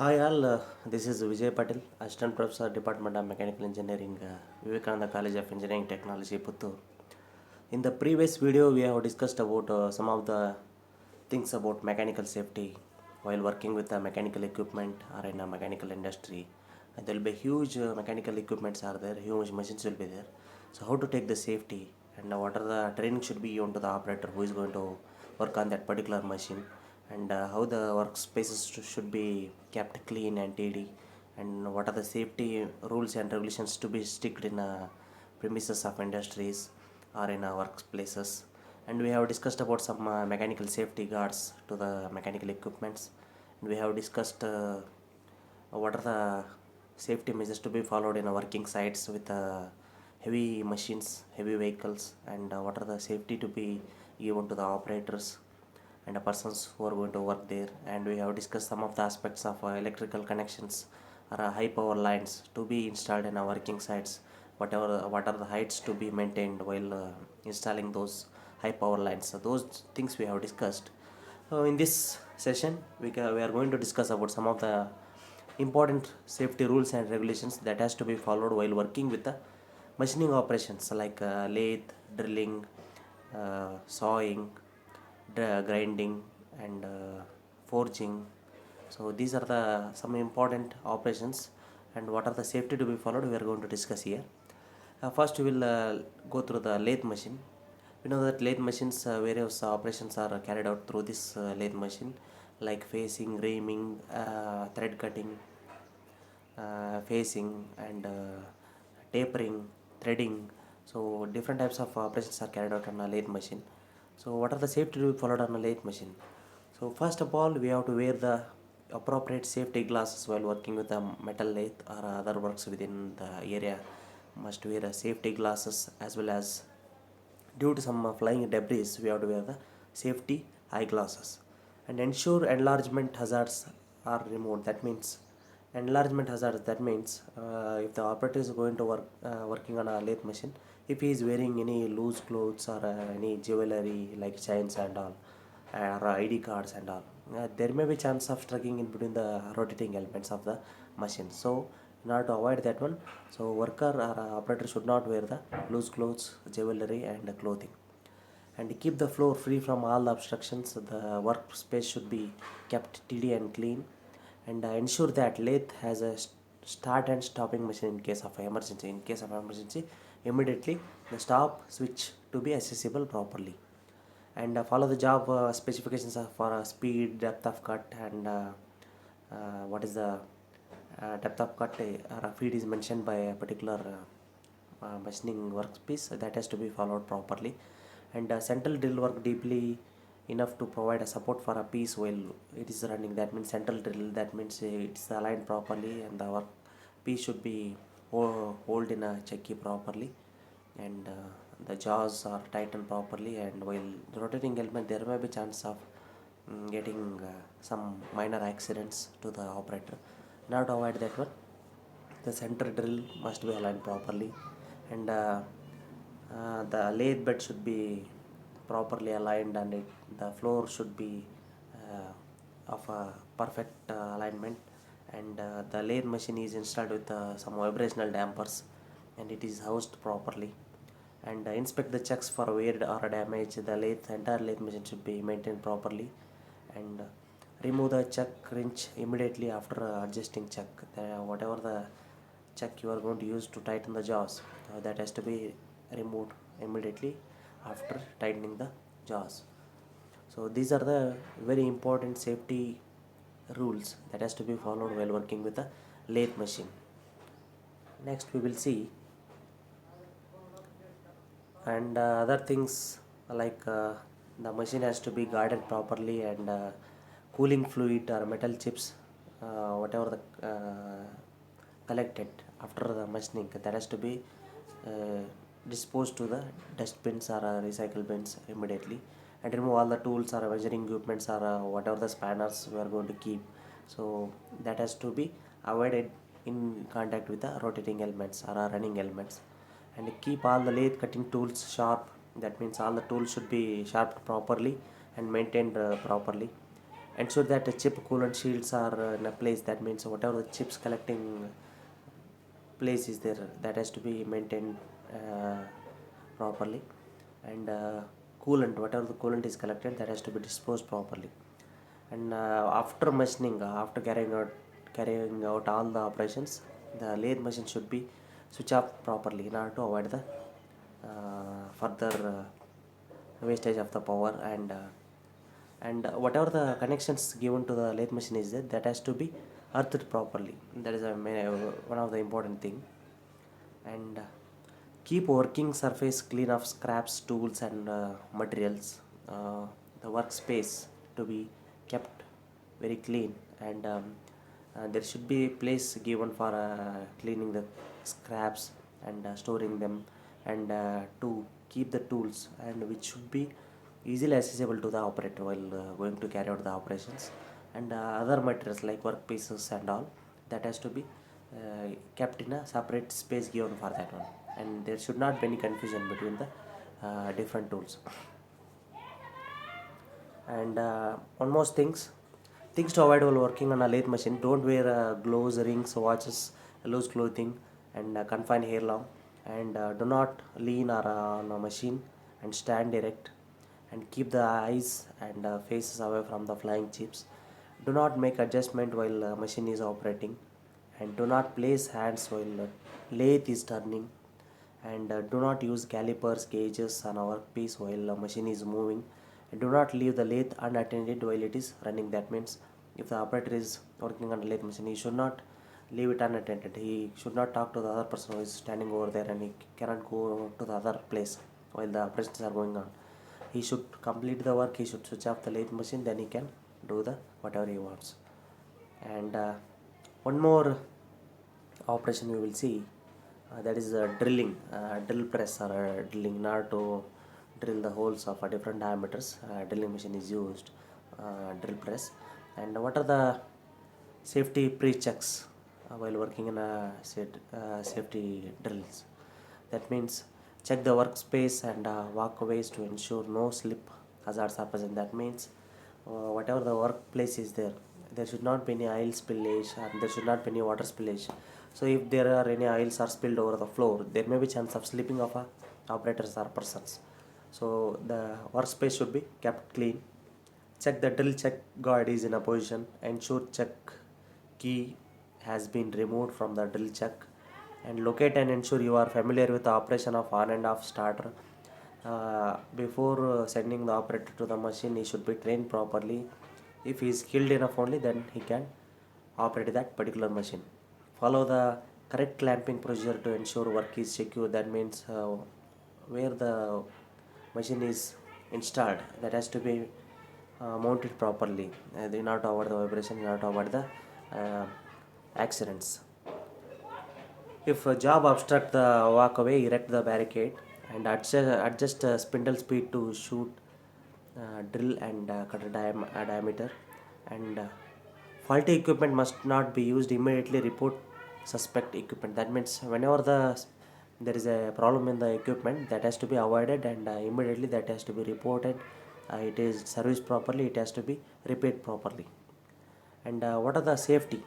Hi all, this is Vijay Patil, Assistant Professor, Department of Mechanical Engineering, Vivekananda College of Engineering Technology, Puttur. In the previous video, we have discussed about some of the things about mechanical safety while working with mechanical equipment or in a mechanical industry. And there will be huge mechanical equipments are there, huge machines will be there. So how to take the safety and what are the training should be given to the operator who is going to work on that particular machine, and how the workspaces should be kept clean and tidy, and what are the safety rules and regulations to be strict in premises of industries or in our workplaces. And we have discussed about some mechanical safety guards to the mechanical equipments, and we have discussed what are the safety measures to be followed in working sites with heavy machines, heavy vehicles, and what are the safety to be given to the operators and the persons who are going to work there. And we have discussed some of the aspects of electrical connections or high power lines to be installed in our working sites. What are the heights to be maintained while installing those high power lines. So those things we have discussed. In this session, we are going to discuss about some of the important safety rules and regulations that has to be followed while working with the machining operations like lathe, drilling, sawing, grinding, and forging. So these are the some important operations, and what are the safety to be followed we are going to discuss here. First we will go through the lathe machine. We know that lathe machines, various operations are carried out through this lathe machine, like facing, reaming, thread cutting, facing, and tapering, threading. So different types of operations are carried out on a lathe machine. So what are the safety to be followed on a lathe machine? So first of all, we have to wear the appropriate safety glasses while working with a metal lathe or other works within the area. Must wear a safety glasses, as well as due to some flying debris, we have to wear the safety eyeglasses, and ensure enlargement hazards are removed. That means enlargement hazards. That means if the operator is going to working on a lathe machine, if he is wearing any loose clothes or any jewelry like chains and all, or ID cards and all, there may be chance of striking in between the rotating elements of the machine. So in order to avoid that one, so worker or operator should not wear the loose clothes, jewelry, and clothing, and keep the floor free from all obstructions. The workspace should be kept tidy and clean, and ensure that lathe has a start and stopping machine in case of emergency. In case of emergency, immediately the stop switch to be accessible properly, and follow the job specifications for speed, depth of cut, and what is the depth of cut or a feed is mentioned by a particular machining workpiece, that has to be followed properly. And central drill work deeply enough to provide a support for a piece while it is running. That means central drill, that means it's aligned properly, and the work piece should be hold in a checky properly, and the jaws are tightened properly. And while rotating element, there may be chance of getting some minor accidents to the operator. Now to avoid that one, the center drill must be aligned properly, and the lathe bed should be properly aligned, and the floor should be of a perfect alignment. And the lathe machine is installed with some vibrational dampers, and it is housed properly. And inspect the checks for wear or damage. The entire lathe machine should be maintained properly, and remove the chuck wrench immediately after adjusting chuck. Whatever the chuck you are going to use to tighten the jaws, that has to be removed immediately after tightening the jaws. So these are the very important safety rules that has to be followed while working with a lathe machine. Next we will see, and other things like the machine has to be guarded properly, and cooling fluid or metal chips, whatever the collected after the machining, that has to be uh, disposed to the dustbins or recycle bins immediately, and remove all the tools or measuring equipments or whatever the spanners we are going to keep. So that has to be avoided in contact with the rotating elements or running elements, and keep all the lathe cutting tools sharp. That means all the tools should be sharpened properly and maintained properly. ensure that the chip coolant shields are in a place. That means whatever the chips collecting place is there, that has to be maintained uh, properly. And coolant, whatever the coolant is collected, that has to be disposed properly. And after machining, after carrying out all the operations, the lathe machine should be switch off properly in order to avoid the further wastage of the power. And whatever the connections given to the lathe machine is there, that has to be earthed properly. That is one of the important thing. And keep working surface clean of scraps, tools, and materials. The workspace to be kept very clean. And there should be a place given for cleaning the scraps and storing them, and to keep the tools, and which should be easily accessible to the operator while going to carry out the operations. And other materials like workpieces and all, that has to be kept in a separate space given for that one. And there should not be any confusion between the different tools. And one more things to avoid while working on a lathe machine: don't wear gloves, rings, watches, loose clothing, and confine hair long. And do not lean or on a machine, and stand erect, and keep the eyes and faces away from the flying chips. Do not make adjustment while machine is operating, and do not place hands while lathe is turning. And do not use calipers, gauges on a workpiece while a machine is moving. And do not leave the lathe unattended while it is running. That means if the operator is working on a lathe machine, he should not leave it unattended. He should not talk to the other person who is standing over there, and he cannot go to the other place while the operations are going on. He should complete the work, he should switch off the lathe machine, then he can do the whatever he wants. And one more operation we will see, that is drilling, drill press, or drilling. In order to drill the holes of different diameters, drilling machine is used, drill press. And what are the safety pre-checks while working in a safety drills? That means check the workspace and walkways to ensure no slip hazards are present. That means whatever the workplace is there, there should not be any oil spillage, and there should not be any water spillage. So if there are any oils are spilled over the floor, there may be chance of slipping of operators or persons. So the workspace should be kept clean. Check the drill check guard is in a position. Ensure check key has been removed from the drill check. And locate and ensure you are familiar with the operation of on and off starter. Before sending the operator to the machine, he should be trained properly. If he is skilled enough only, then he can operate that particular machine. Follow the correct clamping procedure to ensure work is secure. That means where the machine is installed, that has to be mounted properly in order to avoid the vibration, in order to avoid the uh, accidents. If a job obstruct the walkway, erect the barricade, and adjust spindle speed to shoot, drill, and cut a diameter. And faulty equipment must not be used. Immediately report suspect equipment. That means whenever there is a problem in the equipment, that has to be avoided, and immediately that has to be reported. It is serviced properly, it has to be repaired properly. And what are the safety?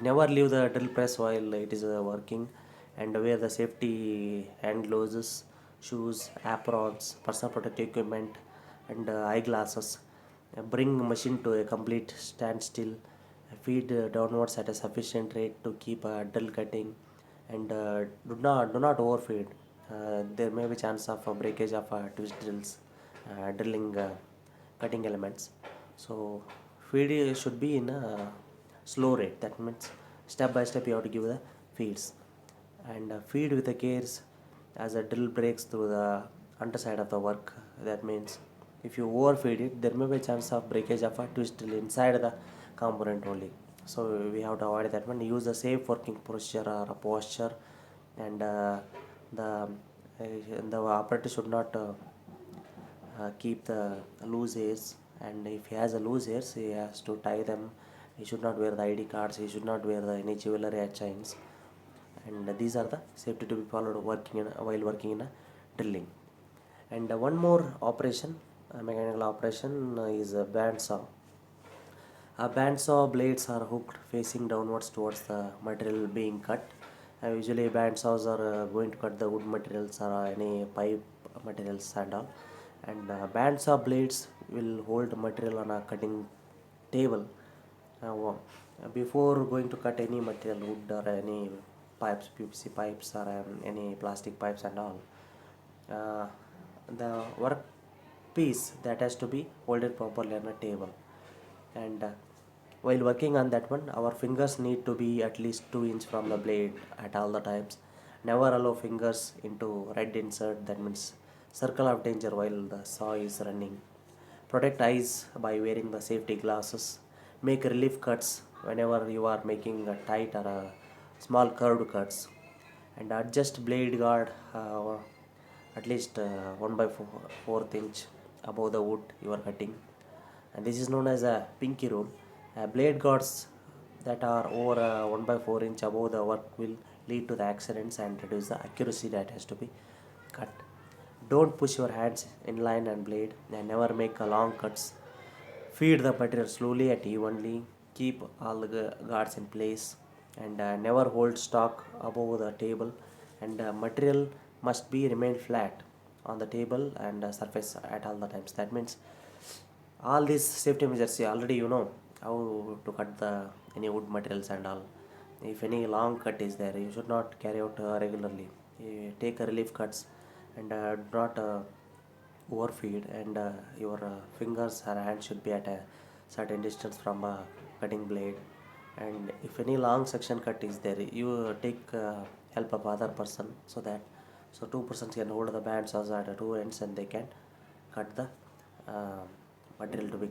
Never leave the drill press while it is working, and wear the safety hand gloves, shoes, aprons, personal protective equipment, and eyeglasses. Bring machine to a complete standstill. Feed downwards at a sufficient rate to keep drill cutting. And do not overfeed. There may be chance of breakage of twist drills, drilling cutting elements. So feed should be in a slow rate. That means step by step you have to give the feeds. And feed with the cares as a drill breaks through the underside of the work. That means if you overfeed it, there may be a chance of breakage of a twist drill inside the component only. So we have to avoid that one. Use the safe working posture or a posture. And the operator should not keep the loose hairs. And if he has a loose hairs, he has to tie them. He should not wear the ID cards, he should not wear the any jewelry or chains. And these are the safety to be followed while working in a drilling. And one more operation, mechanical operation, is a bandsaw. Bandsaw blades are hooked facing downwards towards the material being cut. Usually bandsaws are going to cut the wood materials or any pipe materials and all. And bandsaw blades will hold material on a cutting table. Before going to cut any material, wood or any pipes, PVC pipes or any plastic pipes and all, uh, the work piece that has to be folded properly on a table. And while working on that one, our fingers need to be at least 2 inch from the blade at all the times. Never allow fingers into red insert, that means circle of danger while the saw is running. Protect eyes by wearing the safety glasses. Make relief cuts whenever you are making a tight or a small curved cuts. And adjust blade guard at least 1 by 4th inch above the wood you are cutting. And this is known as a pinky rule. Blade guards that are over 1 by 4 inch above the work will lead to the accidents and reduce the accuracy that has to be cut. Don't push your hands in line and blade, and never make a long cuts. Feed the material slowly and evenly. Keep all the guards in place, and never hold stock above the table. And material must be remain flat on the table and surface at all the times. That means all these safety measures, already you know how to cut the any wood materials and all. If any long cut is there, you should not carry out regularly. You take a relief cuts and do not overfeed, and your fingers or hands should be at a certain distance from a cutting blade. And if any long section cut is there, you take help of other person, so that so two persons can hold the bands also at two ends, and they can cut the uh, material to be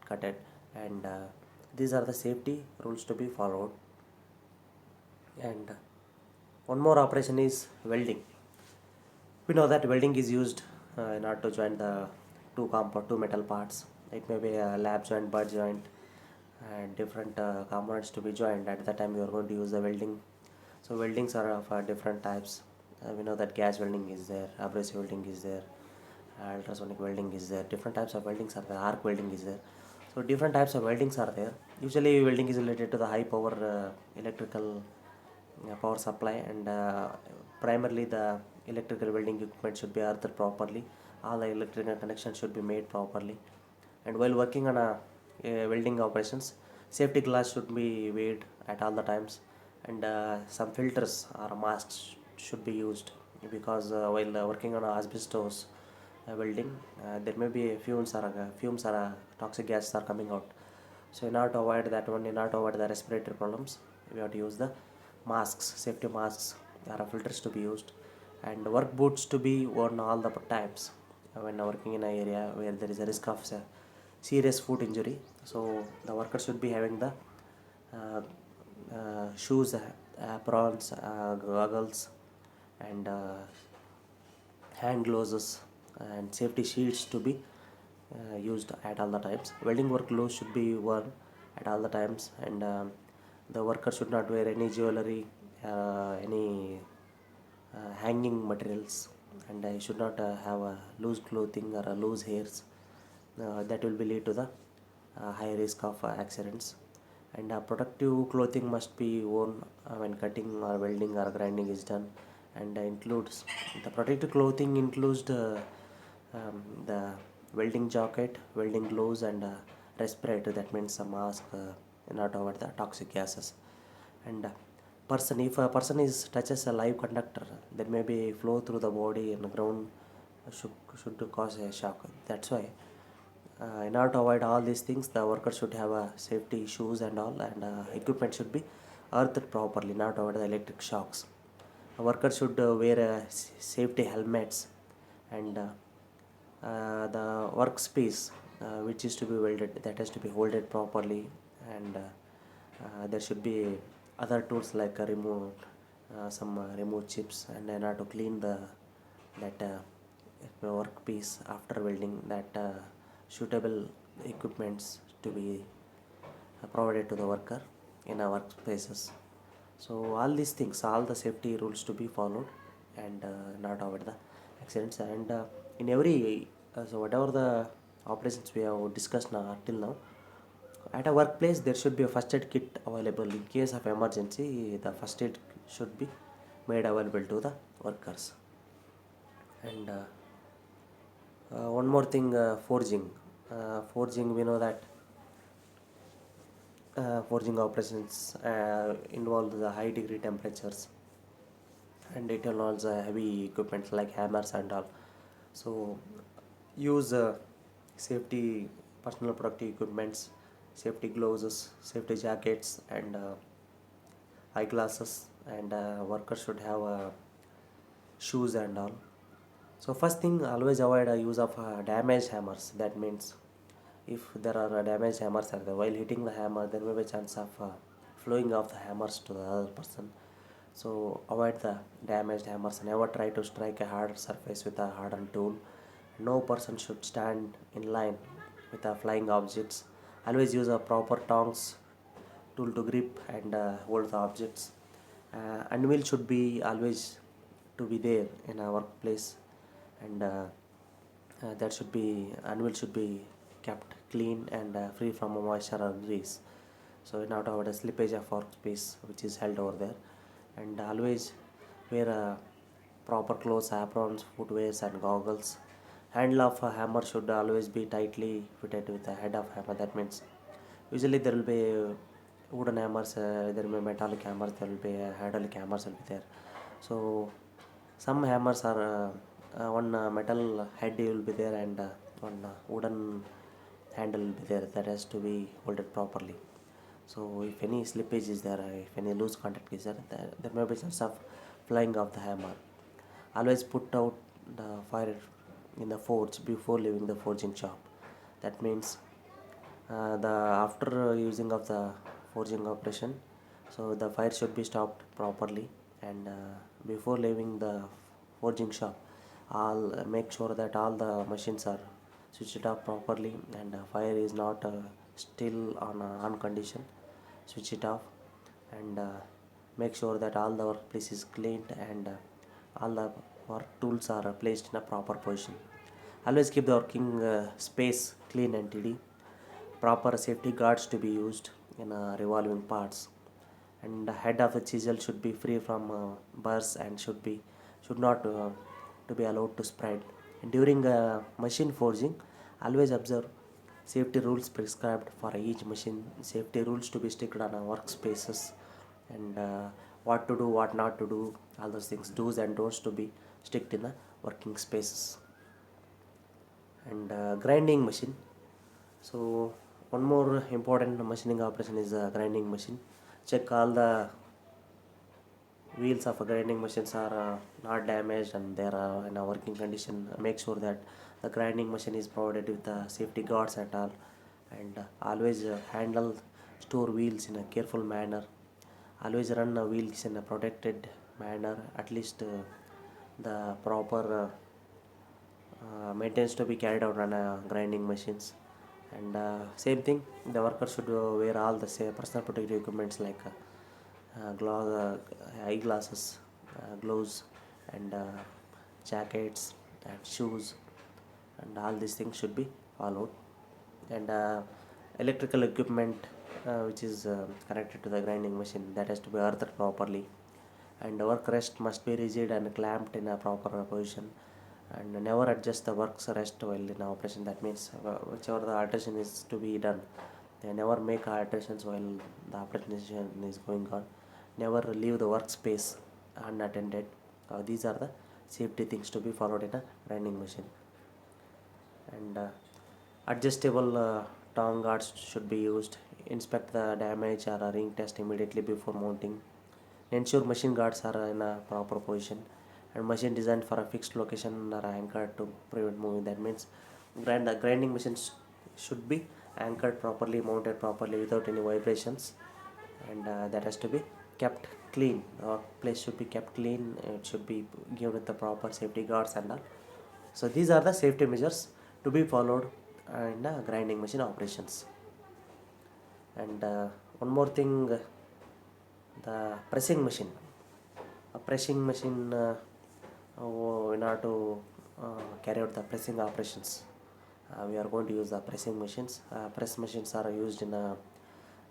cutted. And these are the safety rules to be followed. And one more operation is welding. We know that welding is used in order to join the two metal parts. It may be a lap joint, butt joint, and different components to be joined. At that time, we are going to use the welding. So weldings are of different types. We know that gas welding is there, abrasive welding is there, ultrasonic welding is there. Different types of weldings are there. Arc welding is there. So different types of weldings are there. Usually, welding is related to the high power electrical power supply, and primarily the electrical welding equipment should be earthed properly. All the electrical connections should be made properly. And while working on welding operations, safety glass should be weighed at all the times, and some filters or masks should be used, because while working on asbestos welding, there may be fumes or toxic gases are coming out. So in order to avoid that one, in order to avoid the respiratory problems, we have to use the masks, safety masks. There are filters to be used, and work boots to be worn all the times when working in an area where there is a risk of serious foot injury. So the worker should be having the uh, shoes, aprons, goggles, and hand gloves and safety shields to be used at all the times. Welding work clothes should be worn at all the times, and the worker should not wear any jewelry, any hanging materials, and I should not have a loose clothing or a loose hairs. That will be lead to the high risk of accidents. And protective clothing must be worn when cutting or welding or grinding is done, and includes the protective clothing includes the welding jacket, welding gloves, and respirator. That means a mask in order to avoid the toxic gases. And if a person is touches a live conductor, there may be flow through the body and the ground should, should cause a shock. That's why in order to avoid all these things, the worker should have safety shoes and all, and equipment should be earthed properly, not avoid the electric shocks. A worker should wear safety helmets, and the workspace which is to be welded, that has to be holded properly. And there should be other tools like some remove chips, and then to clean the that workpiece after welding. That suitable equipments to be provided to the worker in our workspaces. So all these things, all the safety rules to be followed, and not avoid the accidents. And in every so whatever the operations we have discussed now till now, At a workplace, there should be a first aid kit available in case of emergency. The first aid should be made available to the workers. And one more thing, forging. Forging, we know that forging operations involve the high degree temperatures, and it involves heavy equipment like hammers and all. So use safety personal protective equipments, safety gloves, safety jackets, and eyeglasses, and workers should have shoes and all. So first thing, always avoid use of damaged hammers. That means if there are damaged hammers are there, while hitting the hammer, there may be a chance of flowing off the hammers to the other person. So avoid the damaged hammers. Never try to strike a hard surface with a hardened tool. No person should stand in line with flying objects. Always use a proper tongs tool to grip and hold the objects. Anvil should be always to be there in a workplace, and that should be anvil should be kept clean and free from moisture or grease. So in order to avoid a slippage of workspace which is held over there, and always wear proper clothes, aprons, footwears, and goggles. Handle of a hammer should always be tightly fitted with the head of hammer. That means usually there will be wooden hammers, there will be metallic hammers, there will be hydraulic hammers will be there. So some hammers are one metal head will be there, and one wooden handle will be there that has to be holded properly. So if any slippage is there, if any loose contact is there, there may be chance of flying off the hammer. Always put out the fire in the forge before leaving the forging shop. That means the after using of the forging operation, so the fire should be stopped properly, and before leaving the forging shop, I'll make sure that all the machines are switched off properly, and fire is not still on condition. Switch it off, and make sure that all the workplace is cleaned, and all the work tools are placed in a proper position. Always keep the working space clean and tidy. Proper safety guards to be used in revolving parts, and the head of the chisel should be free from burrs and should not to be allowed to spread. And during machine forging, always observe safety rules prescribed for each machine. Safety rules to be sticked on workspaces, and what to do, what not to do, all those things, do's and don'ts to be sticked in the working spaces. And grinding machine. So one more important machining operation is a grinding machine. Check all the wheels of a grinding machines are not damaged and they are in a working condition. Make sure that the grinding machine is provided with safety guards and all, and always handle store wheels in a careful manner. Always run wheels in a protected manner. At least the proper maintenance to be carried out on grinding machines. And same thing, the worker should wear all the personal protective equipments like eyeglasses, gloves, and jackets and shoes, and all these things should be followed. And electrical equipment which is connected to the grinding machine, that has to be earthed properly, and work rest must be rigid and clamped in a proper position, and never adjust the work's rest while in operation. That means whichever the alteration is to be done, they never make alterations while the operation is going on. Never leave the workspace unattended. These are the safety things to be followed in a grinding machine. And adjustable tongue guards should be used. Inspect the damage or ring test immediately before mounting. Ensure machine guards are in a proper position, and machine designed for a fixed location are anchored to prevent moving. That means grinding machines should be anchored properly, mounted properly without any vibrations, and that has to be kept clean. The place should be kept clean. It should be given with the proper safety guards and all. So these are the safety measures to be followed in grinding machine operations. And one more thing, the pressing machine. A pressing machine, in order to carry out the pressing operations, We are going to use the pressing machines. Press machines are used in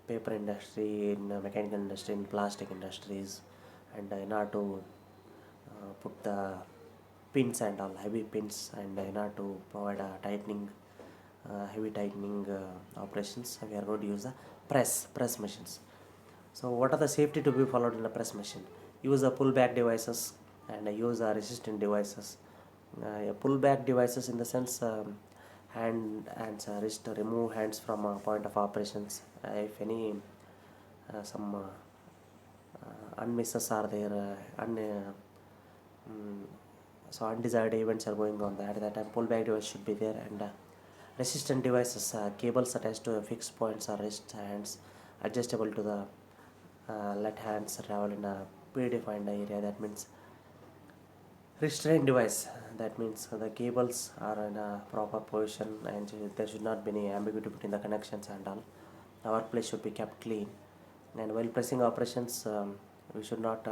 paper industry, in mechanical industry, in plastic industries, and in order to put the pins and all heavy pins, and in order to provide a tightening, heavy tightening operations, we are going to use the press machines. So what are the safety to be followed in a press machine? Use the pull back devices and use the resistant devices. Pull back devices in the sense, hand and wrist, remove hands from a point of operations. If any some unmisses are there, mm, so undesired events are going on there. At that time, pull back device should be there, and resistant devices, cables attached to fixed points or wrist hands, adjustable to the let hands travel in a predefined area. That means restraint device. That means the cables are in a proper position, and there should not be any ambiguity between the connections and all. The workplace should be kept clean. And while pressing operations, we should not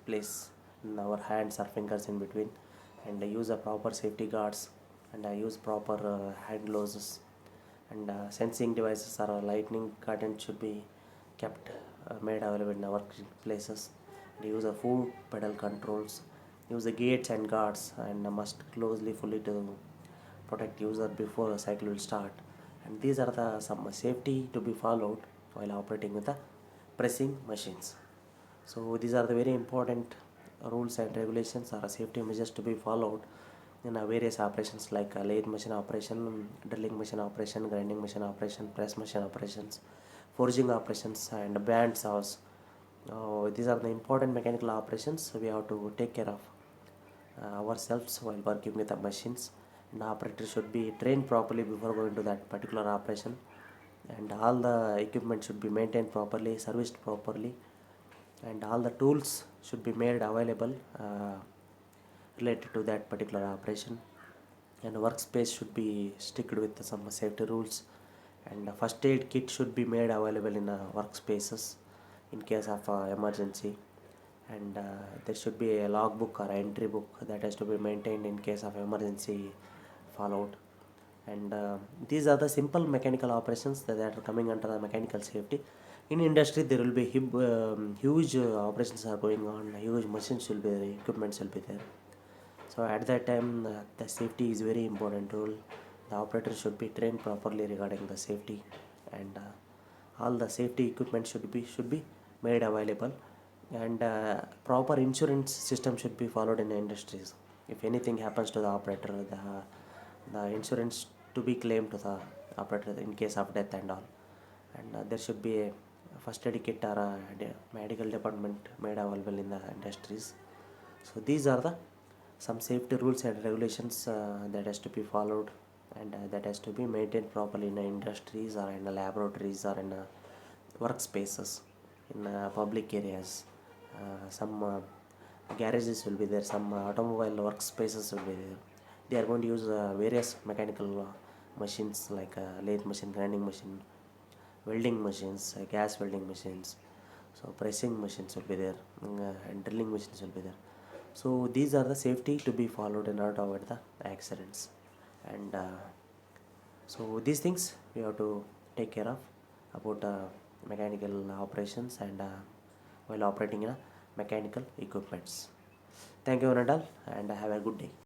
place our hands or fingers in between, and use a proper safety guards, and use proper hand gloves, and sensing devices or lightning curtain should be kept made available in our places. And use the foot pedal controls, use the gates and guards, and must closely fully to protect user before the cycle will start. And these are the some safety to be followed while operating with the pressing machines. So these are the very important rules and regulations or safety measures to be followed in various operations like lathe machine operation, drilling machine operation, grinding machine operation, press machine operations, forging operations, and band saws. These are the important mechanical operations we have to take care of ourselves while working with the machines. And operator should be trained properly before going to that particular operation, and all the equipment should be maintained properly, serviced properly, and all the tools should be made available related to that particular operation. And workspace should be sticked with some safety rules, and first aid kit should be made available in workspaces in case of emergency. And there should be a logbook or entry book that has to be maintained in case of emergency fallout. And these are the simple mechanical operations that are coming under the mechanical safety. In industry, there will be huge operations are going on, huge machines will be there, equipments will be there. So at that time, the safety is very important role. The operator should be trained properly regarding the safety, and all the safety equipment should be made available, and proper insurance system should be followed in the industries. If anything happens to the operator, the insurance to be claimed to the operator in case of death and all. And there should be a first aid kit or a medical department made available in the industries. So these are the some safety rules and regulations that has to be followed, and that has to be maintained properly in the industries or in the laboratories or in workspaces, in public areas. Some garages will be there, some automobile workspaces will be there. They are going to use various mechanical machines like lathe machine, grinding machine, welding machines, gas welding machines. So pressing machines will be there, and drilling machines will be there. So these are the safety to be followed in order to avoid the accidents. And so these things we have to take care of about mechanical operations, and while operating in mechanical equipments. Thank you, Nandal, and have a good day.